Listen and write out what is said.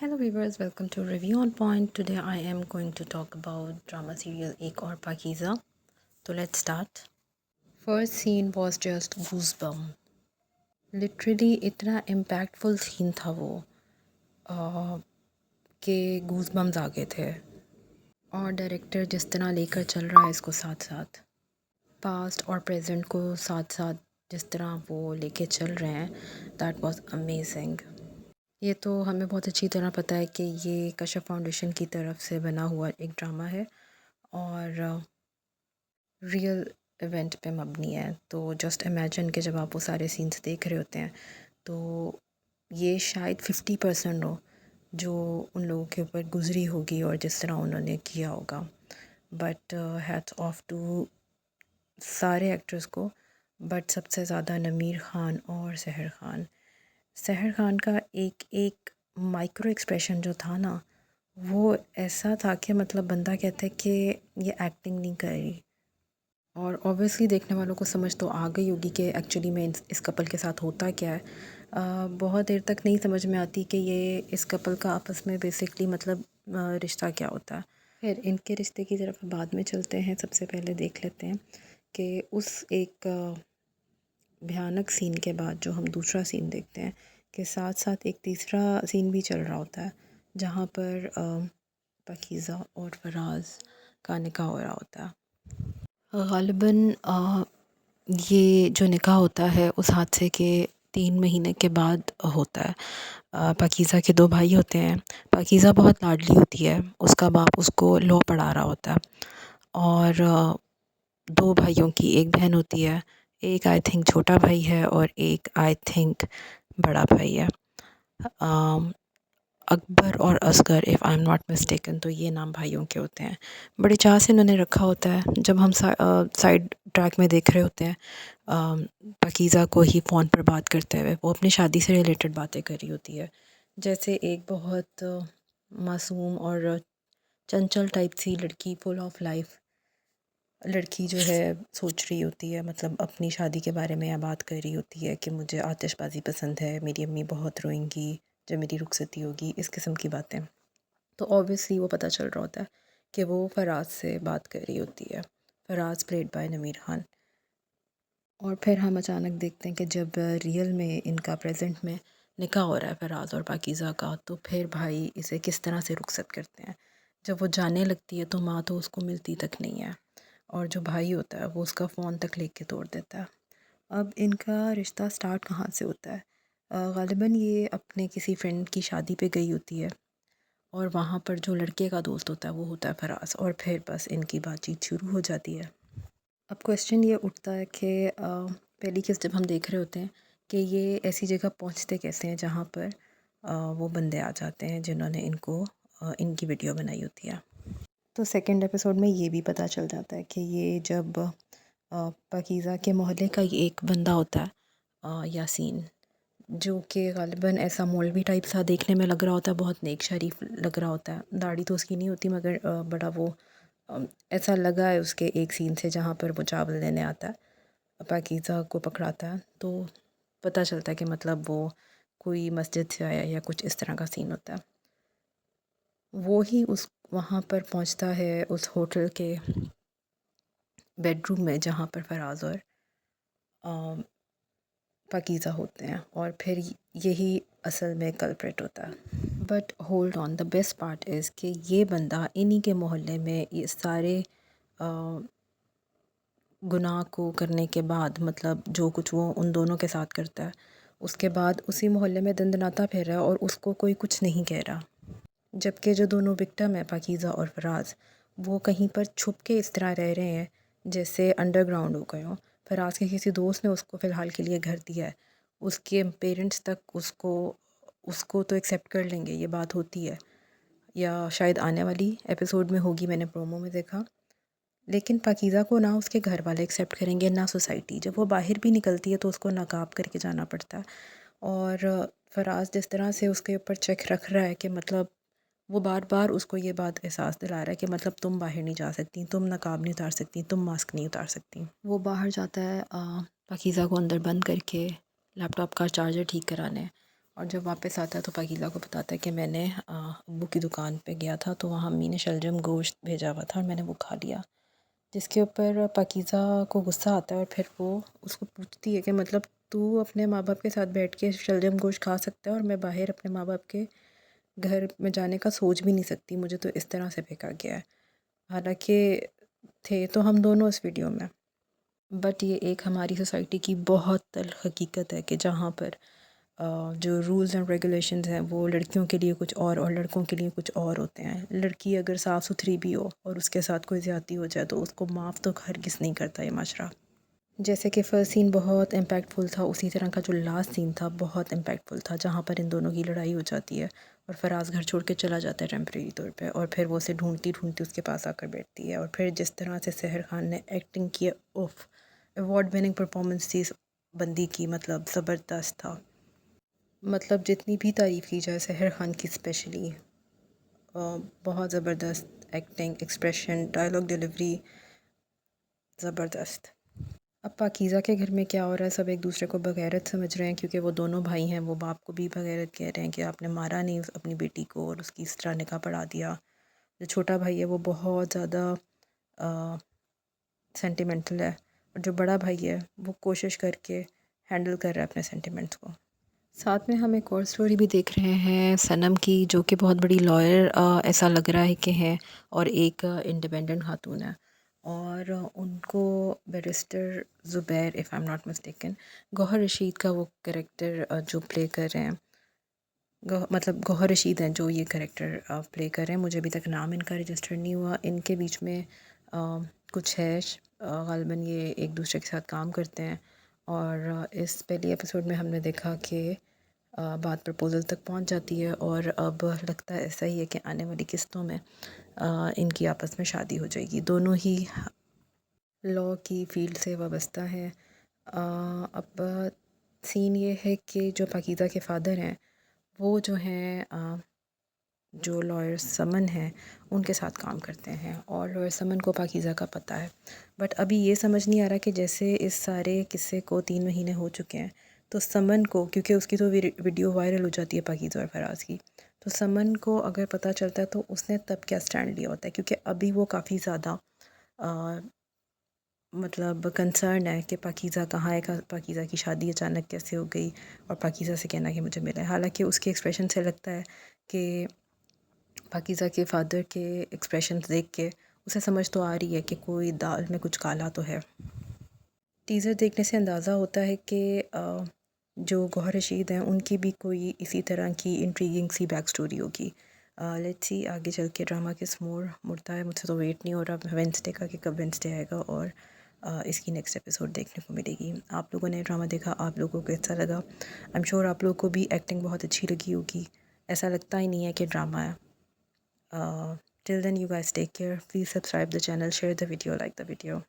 Hello viewers, welcome to Review on Point. Today I am going to talk about drama serial Ek Aur Pakeeza. So let's start. First scene was just goosebump. Literally इतना impactful scene था वो कि goosebumps आ गए थे. और director जिस तरह लेकर चल रहा है इसको साथ साथ पास्ट और प्रेजेंट को साथ साथ जिस तरह वो लेके चल रहे हैं, दैट वाज अमेजिंग. ये तो हमें बहुत अच्छी तरह पता है कि ये कश्यप फाउंडेशन की तरफ से बना हुआ एक ड्रामा है और रियल इवेंट पे मबनी है. तो जस्ट इमेजिन कि जब आप वो सारे सीन्स देख रहे होते हैं तो ये शायद 50% हो जो उन लोगों के ऊपर गुजरी होगी और जिस तरह उन्होंने किया होगा. बट हैट्स ऑफ टू सारे एक्टर्स को, बट सबसे ज़्यादा नमीर ख़ान और सहर ख़ान. सहर ख़ान का एक एक माइक्रो एक्सप्रेशन जो था ना, वो ऐसा था कि मतलब बंदा कहता है कि ये एक्टिंग नहीं कर रही. और ऑब्वियसली देखने वालों को समझ तो आ गई होगी कि एक्चुअली में इस कपल के साथ होता क्या है. बहुत देर तक नहीं समझ में आती कि ये इस कपल का आपस में बेसिकली मतलब रिश्ता क्या होता है. फिर इनके रिश्ते की तरफ बाद में चलते हैं. सबसे पहले देख लेते हैं कि उस एक भयानक सीन के बाद जो हम दूसरा सीन देखते हैं कि साथ साथ एक तीसरा सीन भी चल रहा होता है जहाँ पर पाकीज़ा और फराज का निकाह हो रहा होता है. ग़ालिबन ये जो निकाह होता है उस हादसे के 3 महीने के बाद होता है. पाकीज़ा के 2 भाई होते हैं. पाकीज़ा बहुत लाडली होती है. उसका बाप उसको लॉ पढ़ा रहा होता है और 2 भाइयों की एक बहन होती है. एक आई थिंक छोटा भाई है और एक आई थिंक बड़ा भाई है. अकबर और Asghar if I am not mistaken, तो ये नाम भाइयों के होते हैं. बड़े चाह से इन्होंने रखा होता है. जब हम साइड ट्रैक में देख रहे होते हैं पाकीज़ा को ही फ़ोन पर बात करते हुए, वो अपनी शादी से रिलेटेड बातें कर रही होती है. जैसे एक बहुत मासूम और चंचल टाइप सी लड़की, फुल ऑफ लाइफ लड़की जो है सोच रही होती है, मतलब अपनी शादी के बारे में या बात कर रही होती है कि मुझे आतिशबाज़ी पसंद है, मेरी अम्मी बहुत रोएंगी जब मेरी रुखसती होगी, इस किस्म की बातें. तो ऑब्वियसली वो पता चल रहा होता है कि वो फराज से बात कर रही होती है. फराज प्लेड बाय नमीर ख़ान. और फिर हम अचानक देखते हैं कि जब रियल में इनका प्रेजेंट में निकाह हो रहा है फराज और पाकीज़ा का, तो फिर भाई इसे किस तरह से रुखसत करते हैं. जब वो जाने लगती है तो माँ तो उसको मिलती तक नहीं है और जो भाई होता है वो उसका फ़ोन तक लेके तोड़ देता है. अब इनका रिश्ता स्टार्ट कहाँ से होता है? ग़ालिबन ये अपने किसी फ्रेंड की शादी पे गई होती है और वहाँ पर जो लड़के का दोस्त होता है वो होता है फराज, और फिर बस इनकी बातचीत शुरू हो जाती है. अब क्वेश्चन ये उठता है कि पहली केस जब हम देख रहे होते हैं कि ये ऐसी जगह पहुँचते कैसे हैं जहाँ पर वो बंदे आ जाते हैं जिन्होंने इनको इनकी वीडियो बनाई होती है. तो सेकंड एपिसोड में ये भी पता चल जाता है कि ये जब पाकीज़ा के मोहल्ले का ही एक बंदा होता है यासीन, जो कि ग़ालिबन ऐसा मौलवी टाइप सा देखने में लग रहा होता है, बहुत नेक शरीफ लग रहा होता है. दाढ़ी तो उसकी नहीं होती मगर बड़ा वो ऐसा लगा है उसके एक सीन से जहाँ पर वो चावल लेने आता है, पाकीज़ा को पकड़ाता है, तो पता चलता है कि मतलब वो कोई मस्जिद से आया या कुछ इस तरह का सीन होता है. वो ही उस वहाँ पर पहुँचता है उस होटल के बेडरूम में जहाँ पर फराज और पाकीज़ा होते हैं, और फिर यही असल में कल्प्रिट होता है. But hold on, the best part is कि ये बंदा इन्हीं के मोहल्ले में ये सारे गुनाह को करने के बाद, मतलब जो कुछ वो उन दोनों के साथ करता है, उसके बाद उसी मोहल्ले में दंदनाता फिर रहा है और उसको कोई कुछ नहीं कह रहा. जबकि जो दोनों विक्टिम है पाकीज़ा और फराज, वो कहीं पर छुप के इस तरह रह रहे हैं जैसे अंडरग्राउंड हो गए हों. फराज के किसी दोस्त ने उसको फ़िलहाल के लिए घर दिया है. उसके पेरेंट्स तक उसको उसको तो एक्सेप्ट कर लेंगे, ये बात होती है, या शायद आने वाली एपिसोड में होगी, मैंने प्रोमो में देखा. लेकिन पाकीज़ा को ना उसके घर वाले एक्सेप्ट करेंगे ना सोसाइटी. जब वो बाहर भी निकलती है तो उसको नकाब करके जाना पड़ता है. और फराज जिस तरह से उसके ऊपर चेक रख रहा है कि मतलब वो बार बार उसको ये बात एहसास दिला रहा है कि मतलब तुम बाहर नहीं जा सकती, तुम नकाब नहीं उतार सकती, तुम मास्क नहीं उतार सकती. वो बाहर जाता है पाकीज़ा को अंदर बंद करके लैपटॉप का चार्जर ठीक कराने, और जब वापस आता है तो पाकीज़ा को बताता है कि मैंने अब्बू की दुकान पे गया था तो वहाँ अम्मी ने शलजम गोश्त भेजा हुआ था और मैंने वो खा लिया। जिसके ऊपर पाकीज़ा को गुस्सा आता है और फिर वो उसको पूछती है कि मतलब तू अपने माँ बाप के साथ बैठ के शलजम गोश्त खा सकता है और मैं बाहर अपने माँ बाप के घर में जाने का सोच भी नहीं सकती, मुझे तो इस तरह से फेंका गया है। हालांकि थे तो हम दोनों इस वीडियो में, बट ये एक हमारी सोसाइटी की बहुत तल्ख़ हकीकत है कि जहाँ पर जो रूल्स एंड रेगुलेशंस हैं वो लड़कियों के लिए कुछ और लड़कों के लिए कुछ और होते हैं। लड़की अगर साफ़ सुथरी भी हो और उसके साथ कोई ज़्यादती हो जाए तो उसको माफ़ तो हरगिज़ नहीं करता ये माशरा। जैसे कि फ़र्स्ट सीन बहुत इम्पैक्टफुल था, उसी तरह का जो लास्ट सीन था बहुत इम्पैक्टफुल था, जहाँ पर इन दोनों की लड़ाई हो जाती है और फराज घर छोड़ के चला जाता है टेम्प्रेरी तौर पे और फिर वो उसे ढूंढती ढूंढती उसके पास आकर बैठती है। और फिर जिस तरह से सहर खान ने एक्टिंग की, उफ, अवार्ड विनिंग परफॉर्मेंस थी इस बंदी की, मतलब ज़बरदस्त था। मतलब जितनी भी तारीफ़ की जाए सहर खान की स्पेशली, बहुत ज़बरदस्त एक्टिंग, एक्सप्रेशन, डायलॉग डिलीवरी ज़बरदस्त। अब पाकीज़ा के घर में क्या हो रहा है, सब एक दूसरे को बग़ैरत समझ रहे हैं क्योंकि वो दोनों भाई हैं। वो बाप को भी बग़ैरत कह रहे हैं कि आपने मारा नहीं अपनी बेटी को और उसकी इस तरह निकाह पढ़ा दिया। जो छोटा भाई है वो बहुत ज़्यादा सेंटिमेंटल है और जो बड़ा भाई है वो कोशिश करके हैंडल कर रहा है अपने सेंटिमेंट्स को। साथ में हम एक और स्टोरी भी देख रहे हैं सनम की, जो कि बहुत बड़ी लॉयर ऐसा लग रहा है कि है और एक इंडिपेंडेंट खातून है और उनको barrister Zubair, if I am not mistaken, Gauhar Rashid का वो कैरेक्टर जो प्ले कर रहे हैं, मतलब गौहर रशीद हैं जो ये कैरेक्टर प्ले कर रहे हैं। मुझे अभी तक नाम इनका रजिस्टर नहीं हुआ। इनके बीच में कुछ है, ग़ालिबन ये एक दूसरे के साथ काम करते हैं और इस पहली एपिसोड में हमने देखा कि बात प्रपोज़ल तक पहुंच जाती है और अब लगता है ऐसा ही है कि आने वाली किस्तों में इनकी आपस में शादी हो जाएगी। दोनों ही लॉ की फील्ड से वाबस्ता है। अब सीन ये है कि जो पाकीज़ा के फ़ादर हैं वो जो हैं जो लॉयर समन हैं उनके साथ काम करते हैं और लॉयर समन को पाकीज़ा का पता है। बट अभी ये समझ नहीं आ रहा कि जैसे इस सारे किस्से को 3 महीने हो चुके हैं तो समन को, क्योंकि उसकी तो वीडियो वायरल हो जाती है पाकीज़ा और फराज की, तो समन को अगर पता चलता है तो उसने तब क्या स्टैंड लिया होता है, क्योंकि अभी वो काफ़ी ज़्यादा मतलब कंसर्न है कि पाकीज़ा कहाँ है, पाकीज़ा की शादी अचानक कैसे हो गई और पाकीज़ा से कहना कि मुझे मिला है। हालांकि उसके एक्सप्रेशन से लगता है कि पाकीज़ा के फादर के एक्सप्रेशंस देख के उसे समझ तो आ रही है कि कोई दाल में कुछ काला तो है। टीज़र देखने से अंदाज़ा होता है कि जो गौहर रशीद हैं उनकी भी कोई इसी तरह की इंट्रीगिंग सी बैक स्टोरी होगी। लेट्स सी आगे चल के ड्रामा किस मोड़ मुड़ता है। मुझसे तो वेट नहीं हो रहा वेडनेसडे का कि कब वेडनेसडे आएगा और इसकी नेक्स्ट एपिसोड देखने को मिलेगी। आप लोगों ने ड्रामा देखा, आप लोगों को कैसा लगा? आई एम श्योर आप लोगों को भी एक्टिंग बहुत अच्छी लगी होगी। ऐसा लगता ही नहीं है कि ड्रामा है। Till then, you guys take care. Please subscribe the channel, share the video, like the video.